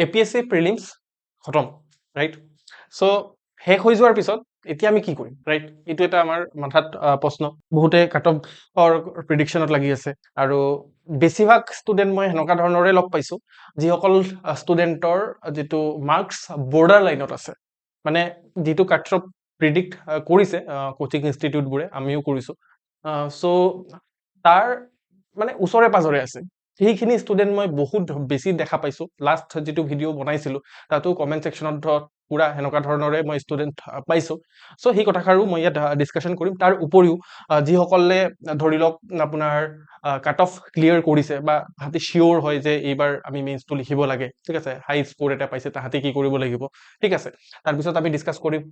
APSC prelims খতম, right? চ' শেষ হৈ যোৱাৰ পিছত এতিয়া আমি কি কৰিম, ৰাইট? এইটো এটা আমাৰ মাথাত প্ৰশ্ন। বহুতে কাট অফৰ প্ৰিডিকশ্যনত লাগি আছে, আৰু বেছিভাগ ষ্টুডেণ্ট মই সেনেকুৱা ধৰণৰে লগ পাইছোঁ যিসকল ষ্টুডেণ্টৰ যিটো মাৰ্কছ বৰ্ডাৰ লাইনত আছে, মানে যিটো কাট অফ প্ৰিডিক্ট কৰিছে কোচিং ইনষ্টিটিউটবোৰে, আমিও কৰিছোঁ। চ' তাৰ মানে ওচৰে পাজৰে আছে। সেইখিনি ষ্টুডেণ্ট মই বহুত বেছি দেখা পাইছোঁ। লাষ্ট যিটো ভিডিঅ' বনাইছিলোঁ তাতো কমেণ্ট ছেকশ্যনত পুৰা সেনেকুৱা ধৰণৰে মই ষ্টুডেণ্ট পাইছোঁ। চ' সেই কথাষাৰো মই ইয়াত ডিছকাশ্যন কৰিম। তাৰ উপৰিও যিসকলে ধৰি লওক আপোনাৰ কাট অফ ক্লিয়াৰ কৰিছে বা তাহাঁতি চিয়'ৰ হয় যে এইবাৰ আমি মেইনছটো লিখিব লাগে, ঠিক আছে, হাই স্ক'ৰ এটা পাইছে, তাহাঁতি কি কৰিব লাগিব, ঠিক আছে। তাৰপিছত আমি ডিছকাছ কৰিম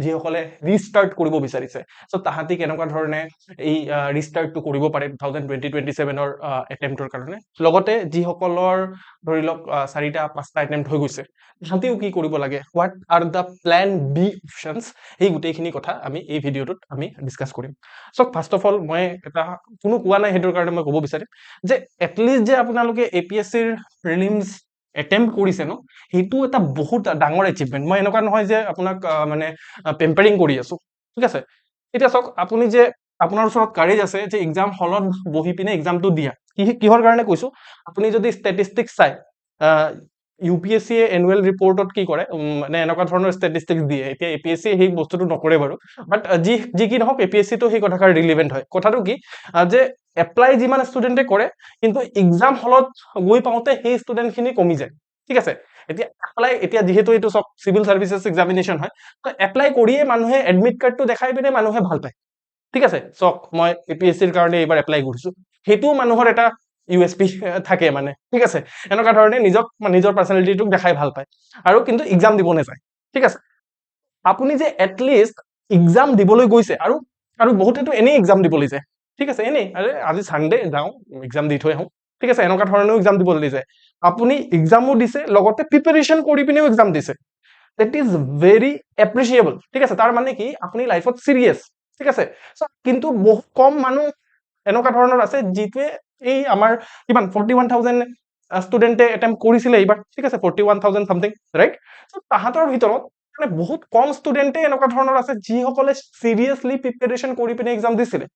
যিসকলে ৰিষ্টাৰ্ট কৰিব বিচাৰিছে, চ' তাহাঁতি কেনেকুৱা ধৰণে এই ৰিষ্টাৰ্টটো কৰিব পাৰে 2020-27ৰ এটেম্পটৰ কাৰণে। লগতে যিসকলৰ ধৰি লওক 4-5টা এটেম্পট হৈ গৈছে, তাহাঁতিও কি কৰিব লাগে, what are the plan B options, সেই গোটেইখিনি কথা আমি এই ভিডিঅ'টোত আমি ডিছকাছ কৰিম। চ' ফাৰ্ষ্ট অফ অল মই এটা কোনো কোৱা নাই সেইটোৰ কাৰণে মই ক'ব বিচাৰিম যে এটলিষ্ট যে আপোনালোকে APSCৰ প্ৰিলিমছ এটেম্প কৰিছে ন, সেইটো এটা বহুত ডাঙৰ এচিভমেণ্ট। মই এনেকুৱা নহয় যে আপোনাক মানে পেম্পাৰিং কৰি আছো, ঠিক আছে। এতিয়া চাওক, আপুনি যে আপোনাৰ ওচৰত কাৰেজ আছে যে এক্সাম হলত বহি পিনে এক্সামটো দিয়া, কিহৰ কাৰণে কৈছো, আপুনি যদি ষ্টেটিষ্টিক্স চাই, UPSC এনুৱেল ৰিপৰ্টত কি কৰে, মানে এনেকুৱা ধৰণৰ ষ্টেটিষ্টিক্স দিয়ে। এতিয়া APSC সেই বস্তুটো নকৰে বাৰু, বাট যি কি নহওক APSCটো সেই কথাষাৰ ৰিলিভেণ্ট হয়। কথাটো কি যে এপ্লাই যিমান ষ্টুডেণ্টে কৰে, কিন্তু এক্সাম হলত গৈ পাওঁতে সেই ষ্টুডেণ্টখিনি কমি যায়, ঠিক আছে। এতিয়া যিহেতু এইটো চব চিভিল চাৰ্ভিচেছ এক্সামিনেশ্যন হয়, এপ্লাই কৰিয়ে মানুহে এডমিট কাৰ্ডটো দেখাই পিনে মানুহে ভাল পায়, ঠিক আছে। চক মই APSCৰ কাৰণে এইবাৰ এপ্লাই কৰিছো, সেইটোও মানুহৰ এটা USP থাকে, মানে ঠিক আছে। এনেকুৱা ধৰণে নিজৰ পাৰ্চনেলিটিটোক দেখাই ভাল পায়, আৰু কিন্তু এক্সাম দিব নাযায়, ঠিক আছে। আপুনি যে এটলিষ্ট এক্সাম দিবলৈ গৈছে, আৰু বহুতেতো এনেই এক্সাম দিবলৈ যায়, ঠিক আছে, এনেই আজি চানডে যাওঁ এক্সাম দি থৈ আহোঁ, ঠিক আছে, এনেকুৱা ধৰণেও এক্সাম দিবলৈ যায়। আপুনি এক্সামো দিছে, লগতে প্ৰিপাৰেশ্যন কৰি পিনেও এক্সাম দিছে, that is very appreciable, ঠিক আছে। তাৰ মানে কি আপুনি লাইফত চিৰিয়াছ, ঠিক আছে। কিন্তু বহুত কম মানুহ এনেকুৱা ধৰণৰ আছে যিটোৱে এই আমাৰ কিমান 41,000 ষ্টুডেণ্টে এটেম্প কৰিছিলে এইবাৰ, ঠিক আছে, 41,000 সামথিং, ৰাইট। তাহাঁতৰ ভিতৰত মানে বহুত কম ষ্টুডেণ্টে এনেকুৱা ধৰণৰ আছে যিসকলে চিৰিয়াছলি প্ৰিপাৰেশ্যন কৰি পিনে এক্সাম দিছিলে।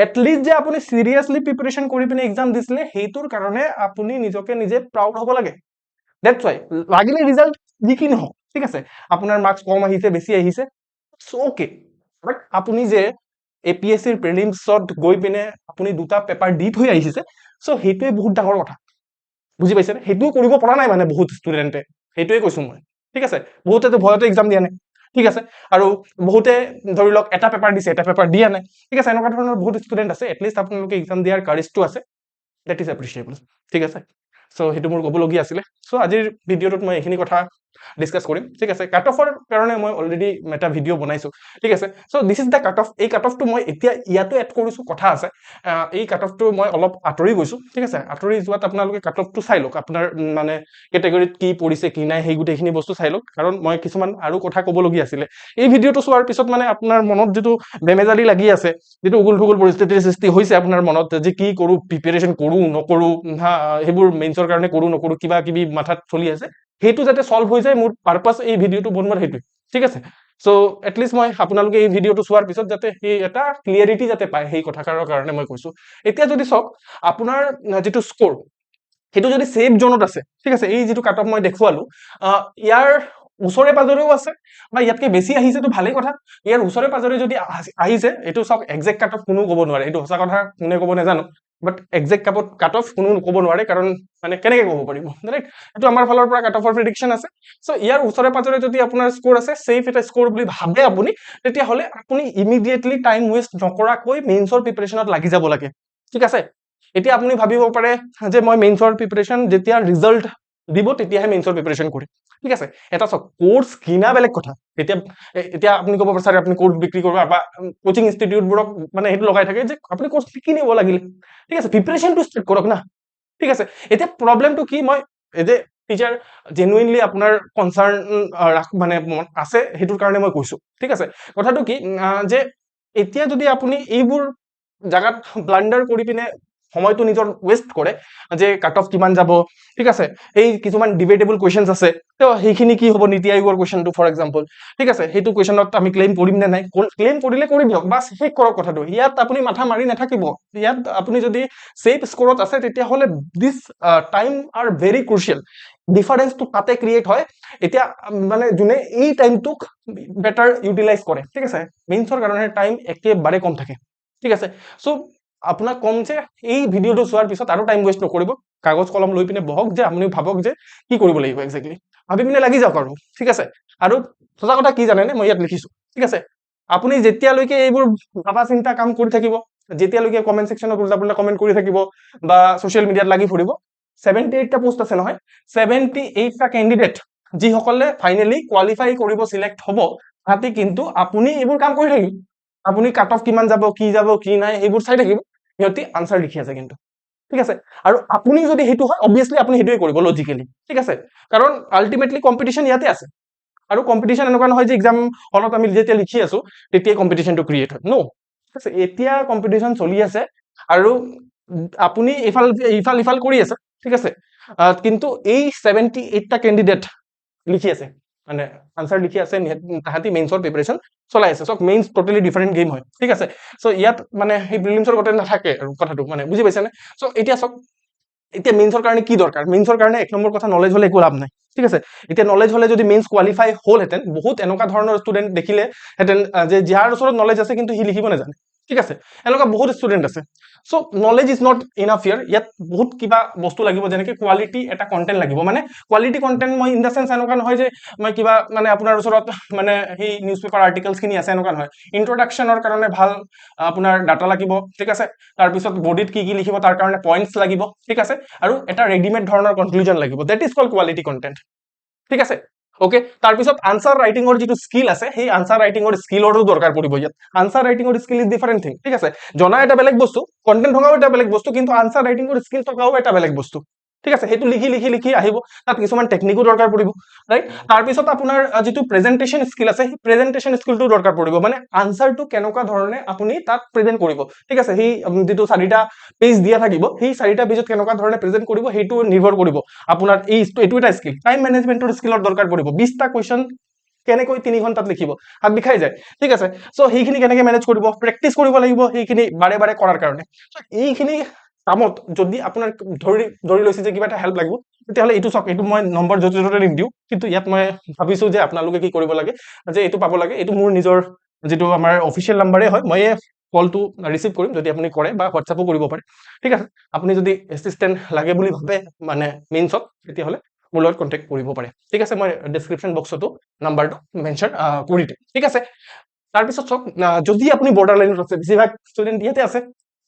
এটলিষ্ট যে আপুনি চিৰিয়াছলি প্ৰিপাৰেশ্যন কৰি পিনে এক্সাম দিছিলে, সেইটোৰ কাৰণে আপুনি নিজকে নিজে প্ৰাউড হ'ব লাগে। That's why লাগিলে ৰিজাল্ট যি কি নহওক, ঠিক আছে, আপোনাৰ মাৰ্কছ কম আহিছে, বেছি আহিছে, অ'কে, বাট আপুনি যে APSCৰ প্ৰিলিমছত গৈ পিনে আপুনি 2টা পেপাৰ দি থৈ আহিছে, চ' সেইটোৱে বহুত ডাঙৰ কথা, বুজি পাইছেনে? সেইটোও কৰিব পৰা নাই মানে বহুত ষ্টুডেণ্টে, সেইটোৱে কৈছো মই, ঠিক আছে। বহুতেতো ভয়তে এক্সাম দিয়া নাই, ঠিক আছে, আৰু বহুতে ধৰি লওক এটা পেপাৰ দিছে, এটা পেপাৰ দিয়া নাই, ঠিক আছে। এনেকুৱা ধৰণৰ বহুত ষ্টুডেণ্ট আছে। এটলিষ্ট আপোনালোকে এক্সাম দিয়াৰ কাৰেজটো আছে, দেট ইজ এপ্ৰিচিয়েবল, ঠিক আছে। চ' সেইটো মোৰ ক'বলগীয়া আছিলে। চ' আজিৰ ভিডিঅ'টোত মই এইখিনি কথা ডিছকাছ কৰিম, ঠিক আছে। কাট অফৰ কাৰণে মই অলৰেডি এটা ভিডিঅ' বনাইছো, ঠিক আছে। So' this is the cut off. এই কাট অফটো মই এতিয়া ইয়াতো এড কৰিছো, কথা আছে। এই কাট অফটো মই অলপ আঁতৰি গৈছো, ঠিক আছে। আঁতৰি যোৱাত আপোনালোকে কাট অফটো চাই লওক, আপোনাৰ মানে কেটেগৰীত কি পৰিছে কি নাই, সেই গোটেইখিনি বস্তু চাই লওক, কাৰণ মই কিছুমান আৰু কথা ক'বলগীয়া আছিলে। এই ভিডিঅ'টো চোৱাৰ পিছত মানে আপোনাৰ মনত যিটো বেমেজালি লাগি আছে, যিটো উগুল থুগুল পৰিস্থিতিৰ সৃষ্টি হৈছে আপোনাৰ মনত, যে কি কৰো, প্ৰিপাৰেশ্যন কৰো নকৰো, সেইবোৰ মেইনছৰ কাৰণে কৰো নকৰো, কিবা কিবি মাথাত চলি আছে, সেইটো যাতে সলভ হৈ যায়, মোৰ পাৰপাছ এই ভিডিঅ'টো বনোৱাৰ সেইটোৱে, ঠিক আছে। চ' এটলিষ্ট মই আপোনালোকে এই ভিডিঅ'টো চোৱাৰ পিছত যাতে সেই এটা ক্লিয়াৰিটি যাতে পায়, সেই কথাষাৰৰ কাৰণে মই কৈছো। এতিয়া যদি চাওক, আপোনাৰ যিটো স্ক'ৰ, সেইটো যদি ছেফ জোনত আছে, ঠিক আছে, এই যিটো কাট অফ মই দেখুৱালো, ইয়াৰ ওচৰে পাজৰেও আছে বা ইয়াতকে বেছি আহিছেতো ভালেই কথা। ইয়াৰ ওচৰে পাজৰে যদি আহিছে, এইটো চাওক একজেক্ট কাট অফ কোনো ক'ব নোৱাৰে, এইটো সঁচা কথা, কোনে ক'ব নাজানো, বাট একজেক্ট কাট অফ কোনো ক'ব নোৱাৰে, কাৰণ মানে কেনেকে ক'ব পাৰিব, ৰাইট? এইটো আমাৰ ফালৰ পৰা কাট অফৰ প্ৰেডিকশ্যন আছে। চ' ইয়াৰ ওচৰে পাজৰে যদি আপোনাৰ স্ক'ৰ আছে, ছেফ এটা স্ক'ৰ বুলি ভাবে আপুনি, তেতিয়াহ'লে আপুনি ইমিডিয়েটলি টাইম ৱেষ্ট নকৰাকৈ মেইনছৰ প্ৰিপাৰেশ্যনত লাগি যাব লাগে, ঠিক আছে। এতিয়া আপুনি ভাবিব পাৰে যে মই মেইনছৰ প্ৰিপাৰেশ্যন যেতিয়া ৰিজাল্ট দিব তেতিয়াহে মেইনছৰ প্ৰিপাৰেশ্যন কৰিম, ঠিক আছে। এটা চাওক, কোৰ্চ কিনা বেলেগ কথা। এতিয়া আপুনি ক'ব পাৰে, ছাৰ আপুনি কোৰ্চ বিক্ৰী কৰিব, বা কোচিং ইনষ্টিটিউটবোৰক মানে সেইটো লগাই থাকে যে আপুনি কোৰ্চ কিনিব লাগিলে, ঠিক আছে, প্ৰিপাৰেশ্যনটো ষ্টাৰ্ট কৰক না, ঠিক আছে। এতিয়া প্ৰব্লেমটো কি, মই এজ এ টিচাৰ জেনুইনলি আপোনাৰ কনচাৰ্ণ মানে আছে, সেইটোৰ কাৰণে মই কৈছো, ঠিক আছে। কথাটো কি যে এতিয়া যদি আপুনি এইবোৰ জাগাত ব্লাণ্ডাৰ কৰি পিনে সময়টো নিজৰ ৱেষ্ট কৰে যে কাট অফ কিমান যাব, ঠিক আছে, এই কিছুমান ডিবেটেবল কুৱেশ্যনছ আছে, তো সেইখিনি কি হ'ব নীতি আয়োগৰ কুৱেশ্যনটো ফৰ এক্সাম্পল, ঠিক আছে, সেইটো কুৱেশ্যনত আমি ক্লেইম কৰিম নে নাই, ক্লেইম কৰিলে কৰি দিয়ক, বাছ শেষ কৰক কথাটো, ইয়াত আপুনি মাথা মাৰি নাথাকিব, ইয়াত আপুনি যদি ছেফ স্ক'ৰত আছে তেতিয়াহ'লে this time are very crucial, ডিফাৰেঞ্চটো তাতে ক্ৰিয়েট হয়, এতিয়া মানে যোনে এই টাইমটোক বেটাৰ ইউটিলাইজ কৰে, ঠিক আছে, মেইনছৰ কাৰণে টাইম একেবাৰে কম থাকে, ঠিক আছে, চ' আপোনাক কম যে এই ভিডিঅ'টো চোৱাৰ পিছত আৰু টাইম ৱেষ্ট নকৰিব, কাগজ কলম লৈ পিনে বহক, যে আপুনি ভাবক যে কি কৰিব লাগিব এক্সেক্টলি, ভাবি পিনে লাগি যাওক আৰু, ঠিক আছে, আৰু সঁচা কথা কি জানেনে, মই ইয়াত লিখিছো, ঠিক আছে, আপুনি যেতিয়ালৈকে এইবোৰ ভাবা চিন্তা কাম কৰি থাকিব, যেতিয়ালৈকে কমেণ্ট ছেকশ্যনত উল্টা পুল্টা কমেণ্ট কৰি থাকিব বা ছ'চিয়েল মিডিয়াত লাগি ফুৰিব, 78টা পোষ্ট আছে নহয়, 78টা কেণ্ডিডেট যিসকলে ফাইনেলি কোৱালিফাই কৰিব চিলেক্ট হ'ব, তাতে কিন্তু আপুনি এইবোৰ কাম কৰি থাকিব, আপুনি কাট অফ কিমান যাব কি নাই এইবোৰ চাই থাকিব, সিহঁতি আনচাৰ লিখি আছে কিন্তু, ঠিক আছে, আৰু আপুনি যদি সেইটো হয় অবভিয়াছলি আপুনি সেইটোৱে কৰিব লজিকেলি, ঠিক আছে, কাৰণ আল্টিমেটলি কম্পিটিশ্যন ইয়াতে আছে, আৰু কম্পিটিশ্যন এনেকুৱা নহয় যে এক্সাম হলত আমি যেতিয়া লিখি আছো তেতিয়াই কম্পিটিশ্যনটো ক্ৰিয়েট হয়, ন', ঠিক আছে, এতিয়া কম্পিটিশ্যন চলি আছে, আৰু আপুনি ইফাল ইফাল কৰি আছে, ঠিক আছে, কিন্তু এই 78টা কেণ্ডিডেট লিখি আছে, মানে আনচাৰ লিখি আছে, তাহাঁতি মেইনছৰ প্ৰিপাৰেশ্যন চলাই আছে, চক মেইনছ টোটেলি ডিফাৰেণ্ট গেম হয়, ঠিক আছে, চ' ইয়াত মানে সেই প্ৰিলিমছৰ কথা নাথাকে আৰু কথাটো, মানে বুজি পাইছেনে, চ' এতিয়া চক, এতিয়া মেইনছৰ কাৰণে কি দৰকাৰ, মেইনছৰ কাৰণে এক নম্বৰ কথা নলেজ হলে একো লাভ নাই, ঠিক আছে, এতিয়া নলেজ হলে যদি মেইনছ কোৱালিফাই হ'লহেঁতেন, বহুত এনেকুৱা ধৰণৰ ষ্টুডেণ্ট দেখিলেহেঁতেন যে যাৰ ওচৰত নলেজ আছে কিন্তু সি লিখিব নাজানে, ঠিক আছে, এনেকুৱা বহুত ষ্টুডেণ্ট আছে, চ' নলেজ ইজ নট ইনাফ ইয়াৰ, ইয়াত বহুত কিবা বস্তু লাগিব, যেনেকে কোৱালিটি এটা কণ্টেণ্ট লাগিব, মানে কোৱালিটি কণ্টেণ্ট মই ইন দ্য চেন্স এনেকুৱা নহয় যে মই কিবা মানে আপোনাৰ ওচৰত মানে সেই নিউজ পেপাৰ আৰ্টিকেলছখিনি আছে এনেকুৱা নহয়, ইন্ট্ৰডাকশ্যনৰ কাৰণে ভাল আপোনাৰ ডাটা লাগিব, ঠিক আছে, তাৰপিছত বডিত কি লিখিব তাৰ কাৰণে পইণ্টছ লাগিব, ঠিক আছে, আৰু এটা ৰেডিমেড ধৰণৰ কনক্লুজন লাগিব, that is called quality content, ঠিক আছে, ওকে, তাৰপিছত আনচাৰ ৰাইটিঙৰ যিটো স্কিল আছে সেই আনচাৰ ৰাইটিঙৰ স্কিলৰো দৰকাৰ পৰিব ইয়াত, আনচাৰ ৰাইটিঙৰ স্কিল ইজ ডিফাৰেণ্ট থিং, ঠিক আছে, জনা এটা বেলেগ বস্তু, কণ্টেণ্ট থকাও এটা বেলেগ বস্তু, কিন্তু আনচাৰ ৰাইটিঙৰ স্কিল থকাও এটা বেলেগ বস্তু, ঠিক আছে, সেইটো লিখি আহিব, তাত কিছুমান টেকনিকো দৰকাৰ পৰিব, ৰাইট, তাৰপিছত আপোনাৰ যিটো প্ৰেজেন্টেশ্যন স্কিল আছে সেই প্ৰেজেন্টেশ্যন স্কিলটো দৰকাৰ পৰিব, মানে আনচাৰটো কেনেকুৱা ধৰণে আপুনি তাত প্ৰেজেন্ট কৰিব, ঠিক আছে, সেই যিটো 4টা পেজ দিয়া থাকিব সেই 4টা পেজত কেনেকুৱা ধৰণে প্ৰেজেন্ট কৰিব সেইটো নিৰ্ভৰ কৰিব আপোনাৰ এইটো এটা স্কিল, টাইম মেনেজমেন্টৰ স্কিলৰ দৰকাৰ পৰিব, 20টা কুৱেশ্যন কেনেকৈ 3 ঘণ্টাত লিখিব, হাত বিষাই যায়, ঠিক আছে, চ' সেইখিনি কেনেকে মেনেজ কৰিব, প্ৰেক্টিচ কৰিব লাগিব সেইখিনি বাৰে বাৰে কৰাৰ কাৰণে, চ' এইখিনি কামত যদি আপোনাৰ ধৰি লৈছে যে কিবা এটা হেল্প লাগিব, তেতিয়াহ'লে এইটো চাওক, এইটো মই নম্বৰ য'তে ত'তে নিদিওঁ, কিন্তু ইয়াত মই ভাবিছো যে আপোনালোকে কি কৰিব লাগে, যে এইটো পাব লাগে, এইটো মোৰ নিজৰ যিটো আমাৰ অফিচিয়েল নাম্বাৰে হয়, মই কলটো ৰিচিভ কৰিম যদি আপুনি কৰে, বা হোৱাটছআপো কৰিব পাৰে, ঠিক আছে, আপুনি যদি এছিষ্টেণ্ট লাগে বুলি ভাবে মানে মেইনছত, তেতিয়াহ'লে মোৰ লগত কণ্টেক্ট কৰিব পাৰে, ঠিক আছে, মই ডেছক্ৰিপশ্যন বক্সতো নাম্বাৰটো মেনশ্যন কৰি দিম, ঠিক আছে, তাৰপিছত চাওক, যদি আপুনি বৰ্ডাৰ লাইনত আছে, বেছিভাগ ষ্টুডেণ্ট ইয়াতে আছে,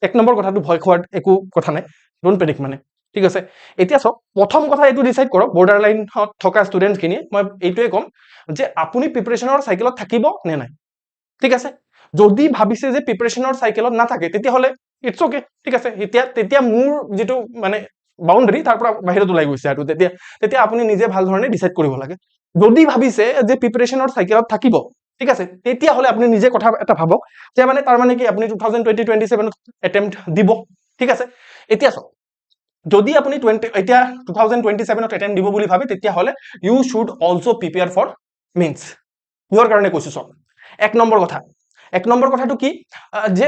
1 নম্বৰ কথাটো ভয় খোৱাৰ একো কথা নাই, ডোন্ট পেনিক মানে, ঠিক আছে, এতিয়া চাওক, প্ৰথম কথা এইটো ডিচাইড কৰক, বৰ্ডাৰ লাইনত থকা ষ্টুডেণ্টখিনিয়ে মই এইটোৱে ক'ম যে আপুনি প্ৰিপাৰেশ্যনৰ চাইকেলত থাকিব নে নাই, ঠিক আছে, যদি ভাবিছে যে প্ৰিপাৰেশ্যনৰ চাইকেলত নাথাকে তেতিয়াহ'লে ইটছ অকে, ঠিক আছে, তেতিয়া মোৰ যিটো মানে বাউণ্ডাৰী তাৰ পৰা বাহিৰত ওলাই গৈছে, আৰু তেতিয়া আপুনি নিজে ভাল ধৰণে ডিচাইড কৰিব লাগে, যদি ভাবিছে যে প্ৰিপাৰেশ্যনৰ চাইকেলত থাকিব, ঠিক আছে, তেতিয়াহ'লে আপুনি নিজে কথা এটা ভাবক, যে মানে তাৰ মানে কি আপুনি 2020-27 এটেম্প্ট দিব, ঠিক আছে, এতিয়া চাওক, যদি আপুনি এতিয়া 2027 এটেম্প্ট দিব বুলি ভাবে তেতিয়াহ'লে you should also' prepare for mains, কিহৰ কাৰণে কৈছো চাওক, 1 নম্বৰ কথাটো কি, যে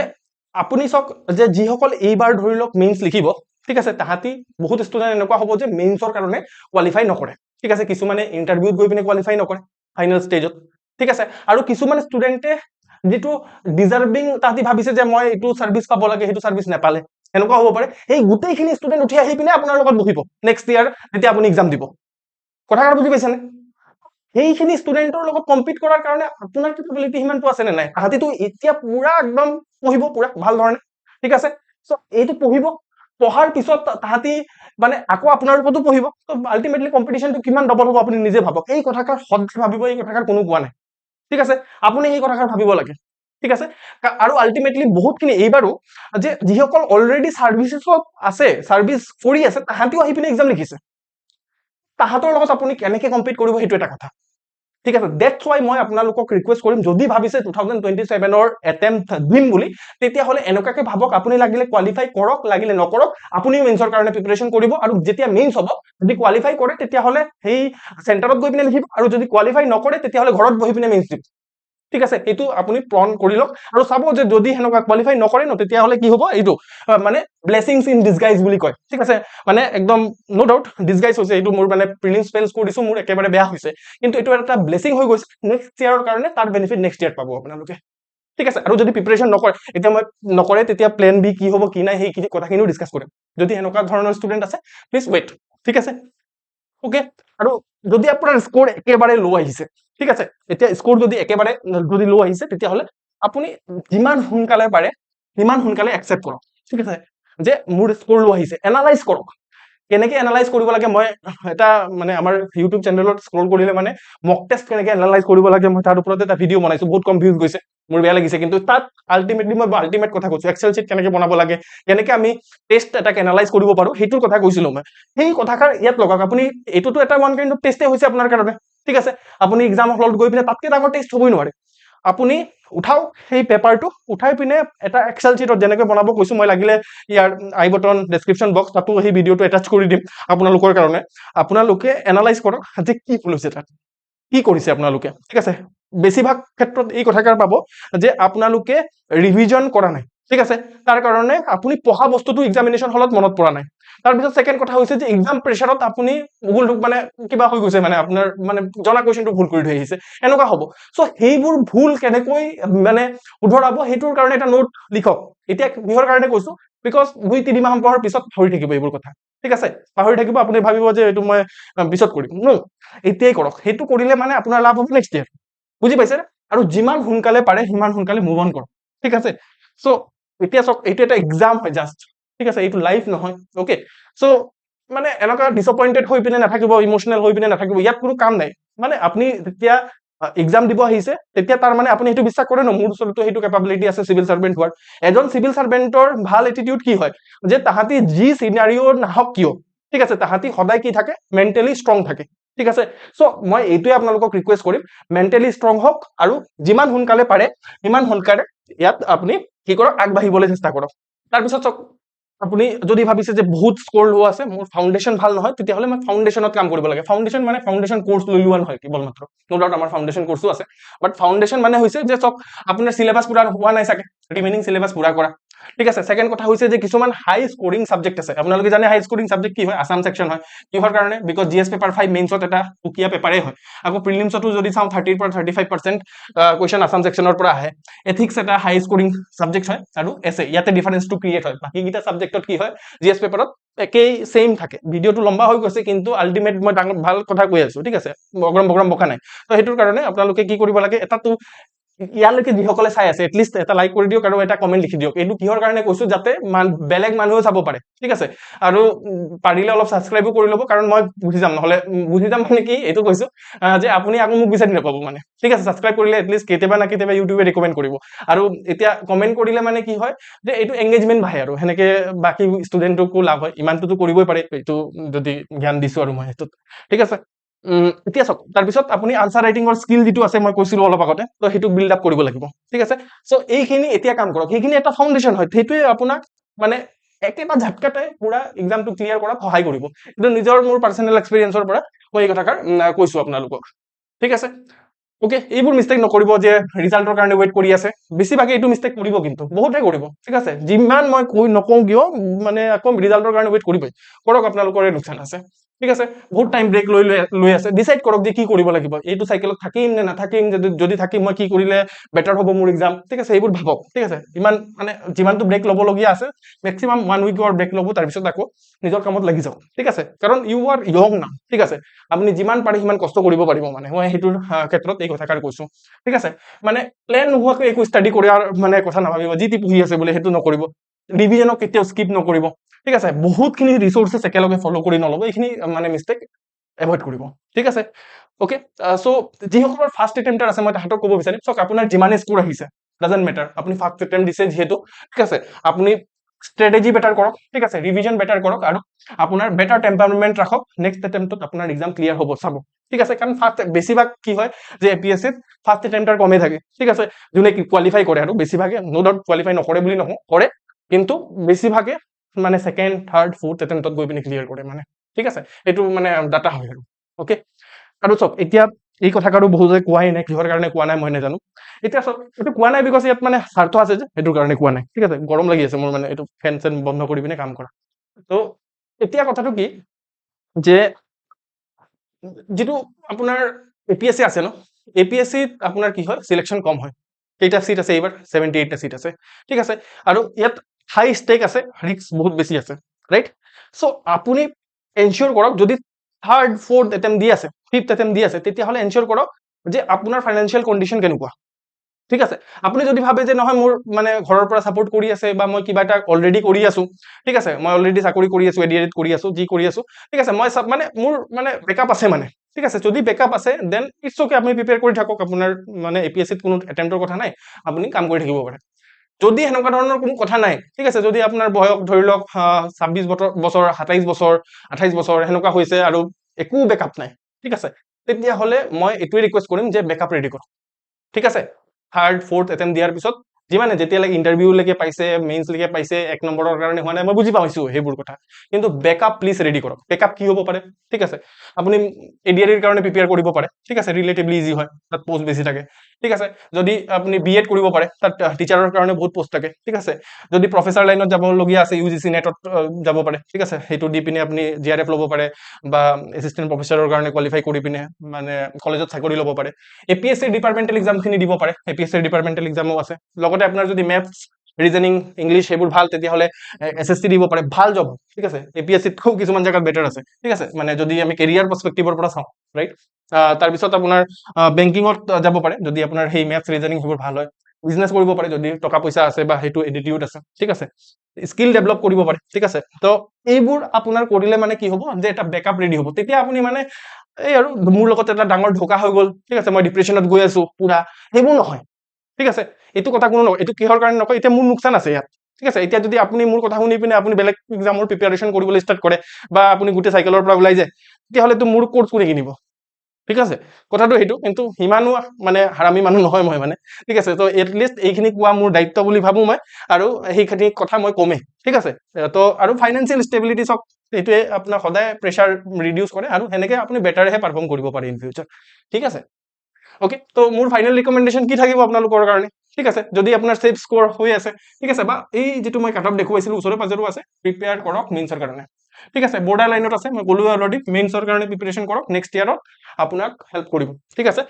আপুনি চাওক যে যিসকল এইবাৰ ধৰি লওক মেইনছ লিখিব, ঠিক আছে, তাহাঁতি বহুত ষ্টুডেণ্ট এনেকুৱা হ'ব যে মেইনছৰ কাৰণে কোৱালিফাই নকৰে, ঠিক আছে, কিছুমানে ইণ্টাৰভিউত গৈ পিনে কোৱালিফাই নকৰে ফাইনেল ষ্টেজত, ঠিক আছে, আৰু কিছুমান ষ্টুডেণ্টে যিটো ডিজাৰ্ভিং তাহাঁতি ভাবিছে যে মই এইটো ছাৰ্ভিচ পাব লাগে সেইটো ছাৰ্ভিচ নাপালে, এনেকুৱা হ'ব পাৰে, সেই গোটেইখিনি ষ্টুডেণ্ট উঠি আহি পিনে আপোনাৰ লগত বহিব নেক্সট ইয়াৰ যেতিয়া আপুনি এক্সাম দিব, কথাষাৰ বুজি পাইছেনে, সেইখিনি ষ্টুডেণ্টৰ লগত কম্পিট কৰাৰ কাৰণে আপোনাৰ কেপাবিলিটি সিমানটো আছে নে নাই, তাহাঁতিতো এতিয়া পুৰা একদম পঢ়িব পুৰা ভাল ধৰণে, ঠিক আছে, চ' এইটো পঢ়াৰ পিছত তাহাঁতি মানে আকৌ আপোনাৰ ওপৰতো পঢ়িব, ত' আল্টিমেটলি কম্পিটিশ্যনটো কিমান ডবল হ'ব আপুনি নিজে ভাবক, এই কথাষাৰ সদায় ভাবিব, এই কথাষাৰ কোনো কোৱা নাই, ঠিক আছে, আপুনি এই কথাষাৰ ভাবিব লাগে, ঠিক আছে, আৰু আল্টিমেটলি বহুতখিনি এইবাৰো যে যিসকল অলৰেডি ছাৰ্ভিচেছত আছে, ছাৰ্ভিচ কৰি আছে, তাহাঁতিও আহি পিনে এক্সাম লিখিছে, তাহাঁতৰ লগত আপুনি কেনেকে কম্পিট কৰিব সেইটো এটা কথা, ঠিক আছে দ্যাটছ ৱাই মই আপোনালোকক ৰিকুৱেষ্ট কৰিম যদি ভাবিছে 2027ৰ এটেম্প দিম বুলি তেতিয়াহ'লে এনেকুৱাকে ভাবক আপুনি লাগিলে কোৱালিফাই কৰক লাগিলে নকৰক আপুনিও মেইনছৰ কাৰণে প্ৰিপাৰেচন কৰিব আৰু যেতিয়া মেইনছ হ'ব যদি কোৱালিফাই কৰে তেতিয়াহ'লে সেই চেণ্টাৰত গৈ পিনে লিখিব আৰু যদি কোৱালিফাই নকৰে তেতিয়াহ'লে ঘৰত বহি পিনে মেইনছ দিব ঠিক আছে এইটো আপুনি প্ৰণ কৰি লওক আৰু চাব যে যদি সেনেকুৱা কোৱালিফাই নকৰে ন তেতিয়াহ'লে কি হ'ব এইটো মানে ব্লেছিংছ ইন ডিছগাইজ বুলি কয় ঠিক আছে মানে একদম নো ডাউট ডিছগাইজ হৈছে এইটো মোৰ মানে প্ৰিলিমছ ফেইলছ কৰিছো মোৰ একেবাৰে বেয়া হৈছে কিন্তু এইটো এটা ব্লেছিং হৈ গৈছে নেক্সট ইয়াৰৰ কাৰণে তাৰ বেনিফিট নেক্সট ইয়াৰ পাব আপোনালোকে ঠিক আছে আৰু যদি প্ৰিপাৰেচন নকৰে এতিয়া মই নকৰে তেতিয়া প্লেন বি কি হ'ব কি নাই সেই কথাখিনিও ডিছকাছ কৰিম যদি এনেকুৱা ধৰণৰ ষ্টুডেণ্ট আছে প্লিজ ৱেইট ঠিক আছে ওকে আৰু যদি আপোনাৰ স্কোৰ একেবাৰে ল' আহিছে ঠিক আছে এতিয়া স্কোৰ যদি একেবাৰে যদি ল' আহিছে তেতিয়াহ'লে আপুনি যিমান সোনকালে পাৰে সিমান সোনকালে একচেপ্ট কৰক ঠিক আছে যে মোৰ স্কোৰ ল' আহিছে এনালাইজ কৰক কেনেকে এনালাইজ কৰিব লাগে মই এটা মানে আমাৰ ইউটিউব চেনেলত স্ক্ৰল কৰিলে মানে মক টেষ্ট কেনেকে এনালাইজ কৰিব লাগে মই তাৰ ওপৰত এটা ভিডিঅ' বনাইছো বহুত কনফিউজ গৈছে মোৰ বেয়া লাগিছে কিন্তু তাত আল্টিমেটলি মই আল্টিমেট কথা কৈছো এক্সেল চিট কেনেকে বনাব লাগে কেনেকে আমি টেষ্ট এটাক এনালাইজ কৰিব পাৰো সেইটোৰ কথা কৈছিলো মই সেই কথাষাৰ ইয়াত লগাওক আপুনি এইটোতো এটা ওৱান কাইণ্ড অফ টেষ্টে হৈছে আপোনাৰ কাৰণে ঠিক আছে আপুনি এক্সাম হলত গৈ পিনে তাতকে ডাঙৰ টেষ্ট হ'বই নোৱাৰে আপুনি উঠাওক সেই পেপাৰটো উঠাই পিনে এটা এক্সেল চিটত যেনেকৈ বনাব কৈছো মই লাগিলে ইয়াৰ আই বটন ডেছক্ৰিপশ্যন বক্স তাতো সেই ভিডিঅ'টো এটাচ কৰি দিম আপোনালোকৰ কাৰণে আপোনালোকে এনালাইজ কৰক যে কি ভুল হৈছে তাত কি কৰিছে আপোনালোকে ঠিক আছে বেছিভাগ ক্ষেত্ৰত এই কথাষাৰ পাব যে আপোনালোকে ৰিভিজন কৰা নাই ঠিক আছে তাৰ কাৰণে আপুনি পঢ়া বস্তুটো এক্সামিনেশ্যন হলত মনত পৰা নাই তাৰপিছত ছেকেণ্ড কথা হৈছে যে এক্সাম প্ৰেছাৰত আপুনি গুগল মানে কিবা হৈ গৈছে মানে আপোনাৰ মানে জনা কুৱেশ্যনটো ভুল কৰি থৈ আহিছে এনেকুৱা হ'ব চ' সেইবোৰ ভুল কেনেকৈ মানে শুধৰাব সেইটোৰ কাৰণে এটা নোট লিখক এতিয়া কিহৰ কাৰণে কৈছো বিকজ 2-3 মাহ পঢ়াৰ পিছত পাহৰি থাকিব এইবোৰ কথা ঠিক আছে পাহৰি থাকিব আপুনি ভাবিব যে এইটো মই পিছত কৰিম নো এতিয়াই কৰক সেইটো কৰিলে মানে আপোনাৰ লাভ হ'ব নেক্সট ইয়াৰ বুজি পাইছে আৰু যিমান সোনকালে পাৰে সিমান সোনকালে মুভ অন কৰক ঠিক আছে চ' এতিয়া চাওক এইটো এটা এক্সাম হয় জাষ্ট ঠিক আছে এইটো লাইফ নহয় অকে চ' মানে এনেকুৱা ডিসএপইন্টেড হৈ পিনে নাথাকিব ইমোশনাল হৈ পিনে নাথাকিব ইয়াত কোনো কাম নাই মানে আপুনি যেতিয়া এক্সাম দিব আহিছে তেতিয়া তাৰ মানে আপুনি সেইটো বিশ্বাস কৰে ন মোৰ ওচৰতো সেইটো কেপাবিলিটি আছে সিভিল সাৰ্ভেন্ট হোৱাৰ এজন সিভিল সাৰ্ভেন্টৰ ভাল এটিটিউড কি হয় যে তাহাঁতি যি সিনাৰিও নাহক কিয় ঠিক আছে তাহাঁতি সদায় কি থাকে মেণ্টেলি ষ্ট্ৰং থাকে ঠিক আছে চ' মই এইটোৱে আপোনালোকক ৰিকুৱেষ্ট কৰিম মেণ্টেলি ষ্ট্ৰং হওক আৰু যিমান সোনকালে পাৰে সিমান সোনকালে ইয়াত আপুনি কি কৰক আগবাঢ়িবলৈ চেষ্টা কৰক তাৰপিছত চাওক আপুনি যদি ভাবিছে যে বহুত স্কোৰ ল' আছে মোৰ ফাউণ্ডেশ্যন ভাল নহয় তেতিয়াহ'লে মই ফাউণ্ডেশ্যনত কাম কৰিব লাগে ফাউণ্ডেশ্যন মানে ফাউণ্ডেশ্যন কোৰ্চ লৈ লোৱা নহয় কেৱল মাত্ৰ নো ডাউট আমাৰ ফাউণ্ডেশ্যন কোৰ্চো আছে বাট ফাউণ্ডেশ্যন মানে হৈছে যে চাওক আপোনাৰ চিলেবাছ পুৰা হোৱা নাই চাগে ৰিমেইনিং চিলেবাছ পুৰা কৰা ঠিক আছে ছেকেণ্ড কথা হৈছে যে কিছুমান হাই স্কোৰিং সাবজেক্ট আছে আপোনালোকে জানে হাই স্কোৰিং সাবজেক্ট কি হয় আসাম সেকশন হয় কিহৰ কাৰণে বিকজ জিএছ পেপাৰ 5 মেইনছত এটা সুকীয়া পেপাৰে হয় আকৌ প্ৰিলিমছতো যদি চাওঁ 30 পৰা 35% কুৱেশ্যন আসাম সেকশনৰ পৰা আহে এথিক্স এটা হাই স্কোৰিং সাবজেক্ট হয় আৰু এছে ইয়াতে ডিফাৰেন্সটো ক্ৰিয়েট হয় বাকিকেইটা সাবজেক্টত কি হয় জিএছ পেপাৰত একেই সেম থাকে ভিডিঅ'টো লম্বা হৈ গৈছে কিন্তু আল্টিমেট মই ভাল কথা কৈ আছো ঠিক আছে বগৰম বকা নাই তো সেইটোৰ কাৰণে আপোনালোকে কি কৰিব লাগে এটাতো ইয়ালৈকে যিসকলে চাই আছে এটলিষ্ট এটা লাইক কৰি দিয়ক আৰু এটা কমেণ্ট লিখি দিয়ক এইটো কিহৰ কাৰণে কৈছো যাতে বেলেগ মানুহেও চাব পাৰে ঠিক আছে আৰু পাৰিলে অলপ ছাবস্ক্ৰাইবো কৰি ল'ব কাৰণ মই বুজি যাম নহলে বুজি যাম মানে কি এইটো কৈছো যে আপুনি আকৌ মোক বিচাৰি নাপাব মানে ঠিক আছে ছাবস্ক্ৰাইব কৰিলে এটলিষ্ট কেতিয়াবা না কেতিয়াবা ইউটিউবে ৰিকমেণ্ড কৰিব আৰু এতিয়া কমেণ্ট কৰিলে মানে কি হয় যে এইটো এংগেজমেণ্ট বাঢ়ে আৰু সেনেকে বাকী ষ্টুডেণ্টকো লাভ হয় ইমানটোতো কৰিবই পাৰে এইটো যদি জ্ঞান দিছো আৰু মই সেইটোত ঠিক আছে এতিয়া চাওক তাৰপিছত আপুনি আনসাৰ ৰাইটিঙৰ স্কিল যিটো আছে মই কৈছিলো অলপ আগতে তো সেইটো বিল্ড আপ কৰিব লাগিব ঠিক আছে চ' এইখিনি এতিয়া কাম কৰক সেইখিনি এটা ফাউণ্ডেশ্যন হয় সেইটোৱে আপোনাক মানে একেটা ঝাটকাতে পুৰা এক্সামটো ক্লিয়াৰ কৰাত সহায় কৰিব কিন্তু নিজৰ মোৰ পাৰ্চনেল এক্সপিৰিয়েঞ্চৰ পৰা মই এই কথাষাৰ কৈছো আপোনালোকক ঠিক আছে ওকে এইবোৰ মিষ্টেক নকৰিব যে ৰিজাল্টৰ কাৰণে ৱেইট কৰি আছে বেছিভাগে এইটো মিষ্টেক কৰিব কিন্তু বহুতে কৰিব ঠিক আছে যিমান মই নকওঁ কিয় মানে আকৌ ৰিজাল্টৰ কাৰণে ৱেইট কৰিবই কৰক আপোনালোকৰে লোকচান আছে ঠিক আছে বহুত টাইম ব্ৰেক লৈ আছে ডিসাইড কৰক যে কি কৰিব লাগিব এইটো সাইকেলত থাকিম নে নাথাকিম যদি থাকিম মই কি কৰিলে বেটাৰ হ'ব মোৰ এক্সাম ঠিক আছে এইবোৰ ভাবক ঠিক আছে ইমান মানে যিমানটো ব্ৰেক ল'বলগীয়া আছে মেক্সিমাম 1 উইকৰ ব্ৰেক ল'ব তাৰপিছত আকৌ নিজৰ কামত লাগি যাওক ঠিক আছে কাৰণ ইউ আৰ য়ং না ঠিক আছে আপুনি যিমান পাৰে সিমান কষ্ট কৰিব পাৰিব মানে মই সেইটোৰ ক্ষেত্ৰত এই কথাষাৰ কৈছো ঠিক আছে মানে প্লেন নোহোৱাকৈ একো ষ্টাডি কৰাৰ মানে কথা নাভাবিব যি টি পঢ়ি আছে বোলে সেইটো নকৰিব ৰিভিজনক কেতিয়াও স্কিপ নকৰিব ঠিক আছে বহুতখিনি ৰিসোৰ্সেস একেলগে ফলো কৰি নলব এইখিনি মানে মিষ্টেক এভয়েড কৰিব ঠিক আছে ওকে সো যিসকলৰ ফাৰ্ষ্ট এটেম্পটাৰ আছে মই তাহাঁতক ক'ব বিচাৰিম সক আপোনাৰ যিমানে স্কোৰ আহিছে ডাজন্ট মেটাৰ আপুনি ফাৰ্ষ্ট এটেম্প দিছে যেহেতু ঠিক আছে আপুনি ষ্ট্ৰেটেজি বেটাৰ কৰক, ঠিক আছে, ৰিভিজন বেটাৰ কৰক, আৰু আপোনাৰ বেটাৰ টেম্পাৰমেণ্ট ৰাখক, নেক্সট এটেম্পটত আপোনাৰ এক্সাম ক্লিয়াৰ হ'ব চাব, ঠিক আছে। কাৰণ ফাৰ্ষ্ট বেছিভাগ কি হয় যে APSCত ফাৰ্ষ্ট এটেম্পটাৰ কমেই থাকে, ঠিক আছে, যোনে কোৱালিফাই কৰে, আৰু বেছিভাগে ন' ডাউট কোৱালিফাই নকৰে বুলি নহয়, কৰে, কিন্তু বেছিভাগে মানে ছেকেণ্ড থাৰ্ড ফ'ৰ্থ এটেম্পটত গৈ পিনে ক্লিয়াৰ কৰে মানে, ঠিক আছে, এইটো মানে ডাটা হয় আৰু অ'কে। আৰু চব এতিয়া এই কথা কাৰো বহুতে কোৱাই নাই, কিহৰ কাৰণে কোৱা নাই মই নাজানো। এতিয়া চব এইটো কোৱা নাই বিকজ ইয়াত মানে স্বাৰ্থ আছে যে, সেইটোৰ কাৰণে কোৱা নাই, ঠিক আছে। গৰম লাগি আছে মোৰ মানে, এইটো ফেন চেন বন্ধ কৰি পিনে কাম কৰা। তো এতিয়া কথাটো কি যে যিটো আপোনাৰ APSC আছে ন, APSCত আপোনাৰ কি হয়, চিলেকশ্যন কম হয়। কেইটা চিট আছে এইবাৰ? 78টা চিট আছে, ঠিক আছে। আৰু ইয়াত হাই ষ্টেক আছে, ৰিস্ক বহুত বেছি আছে, ৰাইট। চ' আপুনি এনচিয়ৰ কৰক, যদি থাৰ্ড ফ'ৰ্থ এটেম্প দি আছে, ফিফ্থ এটেম্প দি আছে, তেতিয়াহ'লে এনচিয়ৰ কৰক যে আপোনাৰ ফাইনেন্সিয়েল কণ্ডিশ্যন কেনেকুৱা, ঠিক আছে। আপুনি যদি ভাবে যে নহয় মোৰ মানে ঘৰৰ পৰা ছাপোৰ্ট কৰি আছে, বা মই কিবা এটা অলৰেডি কৰি আছো, ঠিক আছে, মই অলৰেডি চাকৰি কৰি আছো, ADAৰিত কৰি আছো, যি কৰি আছো, ঠিক আছে, মই মানে মোৰ মানে বেকআপ আছে মানে, ঠিক আছে। যদি বেকআপ আছে দেন ইটছ অ'কে, আপুনি প্ৰিপেয়াৰ কৰি থাকক, আপোনাৰ মানে APSCত কোনো এটেম্পটৰ কথা নাই, আপুনি কাম কৰি থাকিব পাৰে। যদি সেনেকুৱা ধৰণৰ কোনো কথা নাই, ঠিক আছে, যদি আপোনাৰ বয়স ধৰি লওক 26 বছৰ, 27 বছৰ, 28 বছৰ সেনেকুৱা হৈছে, আৰু একো বেকআপ নাই, ঠিক আছে, তেতিয়াহ'লে মই এইটোৱে ৰিকুৱেষ্ট কৰিম যে বেকআপ ৰেডি কৰক, ঠিক আছে। থাৰ্ড ফ'ৰ্থ এটেম্প দিয়াৰ পিছত যিমানে যেতিয়ালৈকে ইণ্টাৰভিউলৈকে পাইছে, মেইনছলৈকে পাইছে, 1 নম্বৰৰ কাৰণে হোৱা নাই, মই বুজি পাইছো সেইবোৰ কথা, কিন্তু বেকআপ প্লিজ ৰেডি কৰক। বেকআপ কি হ'ব পাৰে, ঠিক আছে, আপুনি ADAৰিৰ কাৰণে প্ৰিপেয়াৰ কৰিব পাৰে, ঠিক আছে, ৰিলেটিভলি ইজি হয়, তাত পোষ্ট বেছি থাকে, ঠিক আছে। যদি আপুনি BEড কৰিব পাৰে, তাত টিচাৰৰ কাৰণে বহুত পোষ্ট থাকে, ঠিক আছে। যদি প্ৰফেচাৰ লাইনত যাবলগীয়া আছে, UGC নেটত যাব পাৰে, ঠিক আছে, সেইটো দি পিনে আপুনি JRF ল'ব পাৰে, বা এছিষ্টেণ্ট প্ৰফেচাৰৰ কাৰণে কোৱালিফাই কৰি পিনে মানে কলেজত চাকৰি ল'ব পাৰে। APSCৰ ডিপাৰ্টমেণ্টেল এক্সামখিনি দিব পাৰে, APSCৰ ডিপাৰ্টমেণ্টেল এক্সামো আছে। লগতে আপোনাৰ যদি মেথছ, ৰিজনিং, ইংলিছ সেইবোৰ ভাল, তেতিয়াহ'লে SSC দিব পাৰে, ভাল জব, ঠিক আছে। APSCতকৈও কিছুমান জেগাত বেটাৰ আছে, ঠিক আছে, মানে যদি আমি কেৰিয়াৰ পাৰ্চপেক্টিভৰ পৰা চাওঁ, ৰাইট। তাৰপিছত আপোনাৰ বেংকিঙত যাব পাৰে, যদি আপোনাৰ সেই মেথছ, ৰিজনিং সেইবোৰ ভাল হয়। বিজনেছ কৰিব পাৰে যদি টকা পইচা আছে বা সেইটো এটিটিউড আছে, ঠিক আছে। স্কিল ডেভেলপ কৰিব পাৰে, ঠিক আছে। তো এইবোৰ আপোনাৰ কৰিলে মানে কি হ'ব যে এটা বেকআপ ৰেডি হ'ব, তেতিয়া আপুনি মানে এই আৰু মোৰ লগত এটা ডাঙৰ ধোকা হৈ গ'ল, ঠিক আছে, মই ডিপ্ৰেশ্যনত গৈ আছো পুৰা, সেইবোৰ নহয়, ঠিক আছে। এইটো কথা কোনো নকয়, এইটো কিহৰ কাৰণে নকয়, এতিয়া মোৰ লোকচান আছে ইয়াত, ঠিক আছে। এতিয়া যদি আপুনি মোৰ কথা শুনি পিনে আপুনি বেলেগ এক্সামৰ প্ৰিপাৰেশ্যন কৰিবলৈ ষ্টাৰ্ট কৰে, বা আপুনি গোটেই চাইকেলৰ পৰা ওলাই যায়, তেতিয়াহ'লেতো মোৰ কোৰ্চ কোনে কিনিব, ঠিক আছে। কথাটো সেইটো, কিন্তু সিমানো মানে হাৰামি মানুহ নহয় মই মানে, ঠিক আছে। তো এটলিষ্ট এইখিনি কোৱা মোৰ দায়িত্ব বুলি ভাবো মই, আৰু সেইখিনি কথা মই কমেই, ঠিক আছে। তো আৰু ফাইনেন্সিয়েল ষ্টেবিলিটি চাওক, এইটোৱে আপোনাৰ সদায় প্ৰেছাৰ ৰিডিউচ কৰে, আৰু সেনেকে আপুনি বেটাৰহে পাৰফৰ্ম কৰিব পাৰে ইন ফিউচাৰ, ঠিক আছে। অ'কে, তো মোৰ ফাইনেল ৰিকমেণ্ডেশ্যন কি থাকিব আপোনালোকৰ কাৰণে, ঠিক আছে। যদি আপোনাৰ ছেফ স্ক'ৰ হৈ আছে, ঠিক আছে, বা এই যিটো মই কাট অফ দেখুৱাইছিলো ওচৰে পাজৰেও আছে, প্ৰিপেয়াৰ কৰক মেইনছৰ কাৰণে, ঠিক আছে। বৰ্ডাৰ লাইনত আছে, মই ক'লো অলৰেডি, মেইনছৰ কাৰণে প্ৰিপেৰেশ্যন কৰক, নেক্সট ইয়াৰত আপোনাক হেল্প কৰিব, ঠিক আছে।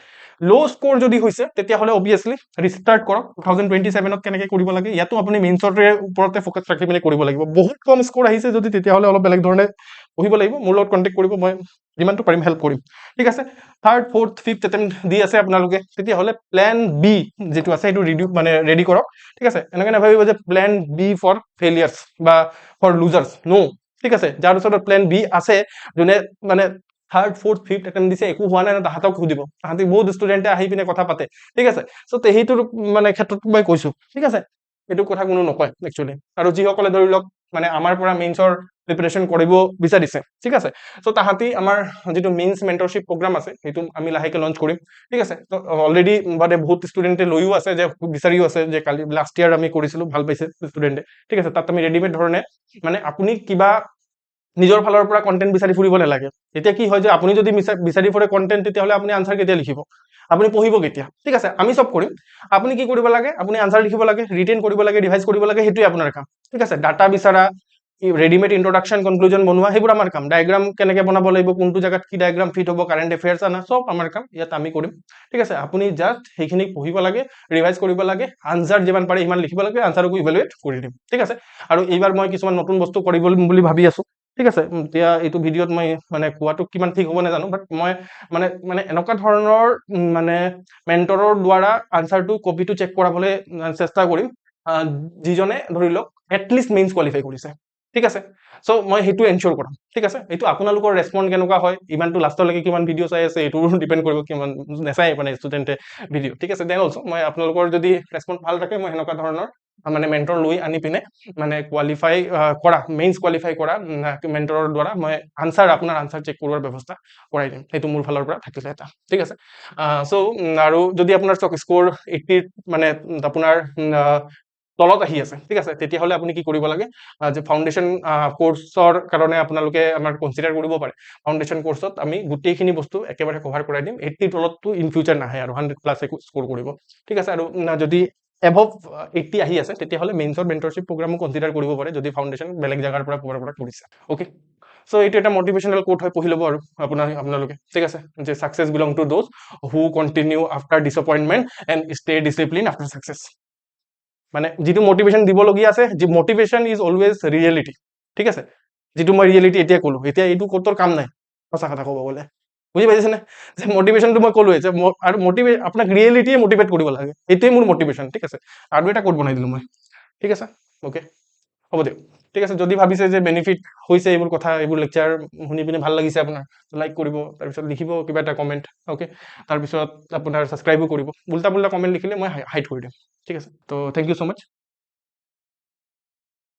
ল' স্ক'ৰ যদি হৈছে, তেতিয়াহ'লে অবভিয়াছলি ৰিষ্টাৰ্ট কৰক, 2027ত কেনেকৈ কৰিব লাগে, ইয়াতো আপুনি মেইনছৰ ওপৰতে ফ'কাছ ৰাখি পিনে কৰিব লাগিব। বহুত কম স্ক'ৰ আহিছে যদি, তেতিয়াহ'লে অলপ বেলেগ ধৰণে পঢ়িব লাগিব, মোৰ লগত কণ্টেক্ট কৰিব, মই যিমানটো পাৰিম হেল্প কৰিম, ঠিক আছে। থাৰ্ড ফ'ৰ্থ ফিফ্থ এটেম্প দি আছে আপোনালোকে, তেতিয়াহ'লে প্লেন বি যিটো আছে সেইটো মানে ৰেডি কৰক, ঠিক আছে। এনেকৈ নাভাবিব যে প্লেন বি ফৰ ফেইলিয়াৰ্ছ বা ফৰ লুজাৰ্ছ, ন', ঠিক আছে। যাৰ ওচৰত প্লেন বি আছে, যোনে মানে থাৰ্ড ফ'ৰ্থ ফিফ্থ এটেম্প দিছে, একো হোৱা নাই, তাহাঁতক সুধিব, তাহাঁতি বহুত ষ্টুডেণ্টে আহি পিনে কথা পাতে, ঠিক আছে। চ' সেইটোৰ মানে ক্ষেত্ৰত মই কৈছো, ঠিক আছে, এইটো কথা কোনো নকয় একচুৱেলি। আৰু যিসকলে ধৰি লওক মানে আমাৰ পৰা মেইনছৰ প্ৰিপেৰেশ্যন কৰিব বিচাৰিছে, ঠিক আছে, চ' তাহাঁতি আমাৰ যিটো মেইনছ মেণ্টৰশ্বিপ প্ৰগ্ৰাম আছে, সেইটো আমি লাহেকে লঞ্চ কৰিম, ঠিক আছে। তো অলৰেডি মানে বহুত ষ্টুডেণ্টে লৈও আছে, যে বিচাৰিও আছে, যে কালি লাষ্ট ইয়াৰ আমি কৰিছিলো, ভাল পাইছে ষ্টুডেণ্টে, ঠিক আছে। তাত আমি ৰেডিমেড ধৰণে মানে আপুনি কিবা নিজৰ ফালৰ পৰা কণ্টেণ্ট বিচাৰি ফুৰিব নালাগে। এতিয়া কি হয় যে আপুনি যদি বিচাৰি ফুৰে কণ্টেণ্ট, তেতিয়াহ'লে আপুনি আনচাৰ কেতিয়া লিখিব, আপুনি পঢ়িব কেতিয়া, ঠিক আছে। আমি চব কৰিম, আপুনি কি কৰিব লাগে, আপুনি আনচাৰ লিখিব লাগে, ৰিটেন কৰিব লাগে, ৰিভাইজ কৰিব লাগে, সেইটোৱে আপোনাৰ কাম, ঠিক আছে। ডাটা বিচৰা, ৰেডিমেড ইন্ট্ৰডাকশ্যন, কনক্লুজন বনোৱা, সেইবোৰ আমাৰ কাম। ডায়েগ্ৰাম কেনেকৈ বনাব লাগিব, কোনটো জেগাত কি ডায়েগ্ৰাম ফিট হ'ব, কাৰেণ্ট এফেয়াৰ্ছ আনা, চব আমাৰ কাম, ইয়াত আমি কৰিম, ঠিক আছে। আপুনি জাষ্ট সেইখিনি পঢ়িব লাগে, ৰিভাইজ কৰিব লাগে, আনচাৰ যিমান পাৰে সিমান লিখিব লাগে, আনচাৰকো ইভেলুৱেট কৰি দিম, ঠিক আছে। আৰু এইবাৰ মই কিছুমান নতুন বস্তু কৰিব বুলি ভাবি আছো, ঠিক আছে। এতিয়া এইটো ভিডিঅ'ত মই মানে কোৱাটো কিমান ঠিক হ'ব নাজানো, বাট মই মানে এনেকুৱা ধৰণৰ মানে মেণ্টৰৰ দ্বাৰা আনচাৰটো কপিটো চেক কৰাবলৈ চেষ্টা কৰিম, যিজনে ধৰি লওক এটলিষ্ট মেইনছ কোৱালিফাই কৰিছে, ঠিক আছে। চ' মই সেইটো এনচিয়ৰ কৰাম, ঠিক আছে। এইটো আপোনালোকৰ ৰেছপন্ড কেনেকুৱা হয়, ইমানটো লাষ্টলৈকে কিমান ভিডিঅ' চাই আছে, এইটো ডিপেণ্ড কৰিব, কিমান নেচায় মানে ষ্টুডেণ্টে ভিডিঅ', ঠিক আছে। দেন অলছ' মই আপোনালোকৰ যদি ৰেছপন্ড ভাল থাকে, মই সেনেকুৱা ধৰণৰ মানে মেণ্টৰ লৈ আনি পিনে মানে কোৱালিফাই কৰা, মেইনছ কোৱালিফাই কৰা মেণ্টৰৰ দ্বাৰা মই আপোনাৰ আনচাৰ চেক কৰোৱাৰ ব্যৱস্থা কৰাই দিম। সেইটো মোৰ ফালৰ পৰা থাকিলে এটা, ঠিক আছে। চ' আৰু যদি আপোনাৰ স্ক'ৰ 80 মানে আপোনাৰ তলত আহি আছে, ঠিক আছে, তেতিয়াহ'লে আপুনি কি কৰিব লাগে, যে ফাউণ্ডেশ্যন কোৰ্চৰ কাৰণে আপোনালোকে আমাৰ কনচিডাৰ কৰিব পাৰে। ফাউণ্ডেশ্যন কোৰ্চত আমি গোটেইখিনি বস্তু একেবাৰে কভাৰ কৰাই দিম। 80 তলতটো ইন ফিউচাৰ নাহে আৰু 100+ স্ক'ৰ কৰিব, ঠিক আছে। আৰু যদি এভভ 80 আহি আছে, তেতিয়াহ'লে মেইনছৰ মেণ্টৰশ্বিপ প্ৰগ্ৰামো কনচিডাৰ কৰিব পাৰে, যদি ফাউণ্ডেশ্যন বেলেগ জেগাৰ পৰা ক'ৰবাৰ পৰা কৰিছে, অ'কে। চ' এইটো এটা মটিভেশ্যনেল কোট হয়, পঢ়ি ল'ব আৰু আপোনালোকে, ঠিক আছে, যে success belong to those who continue after disappointment and stay discipline after success. মানে যিটো মটিভেশ্যন দিবলগীয়া আছে, যে মটিভেশ্যন ইজ অলৱেজ ৰিয়েলিটি, ঠিক আছে। যিটো মই ৰিয়েলিটি এতিয়া ক'লো, এতিয়া এইটো ক'তৰ কাম নাই, সঁচা কথা ক'ব গ'লে, বুজি পাইছেনে? যে মটিভেশ্যনটো মই ক'লোৱে, যে আৰু আপোনাক ৰিয়েলিটিয়ে মটিভেট কৰিব লাগে, এইটোৱে মোৰ মটিভেশ্যন, ঠিক আছে। আৰু এটা কোট বনাই দিলোঁ মই, ঠিক আছে, অ'কে, হ'ব দিয়ক, ঠিক আছে। যদি ভাবিছে যে বেনিফিট হৈছে এইবোৰ কথা, এইবোৰ লেকচাৰ শুনি পিনে ভাল লাগিছে আপোনাৰ, লাইক কৰিব, তাৰপিছত লিখিব কিবা এটা কমেণ্ট, অ'কে। তাৰপিছত আপোনাৰ ছাবস্ক্ৰাইবো কৰিব। উল্টা পুল্টা কমেণ্ট লিখিলে মই হাইড কৰি দিম, ঠিক আছে। তো থেংক ইউ ছ' মাছ।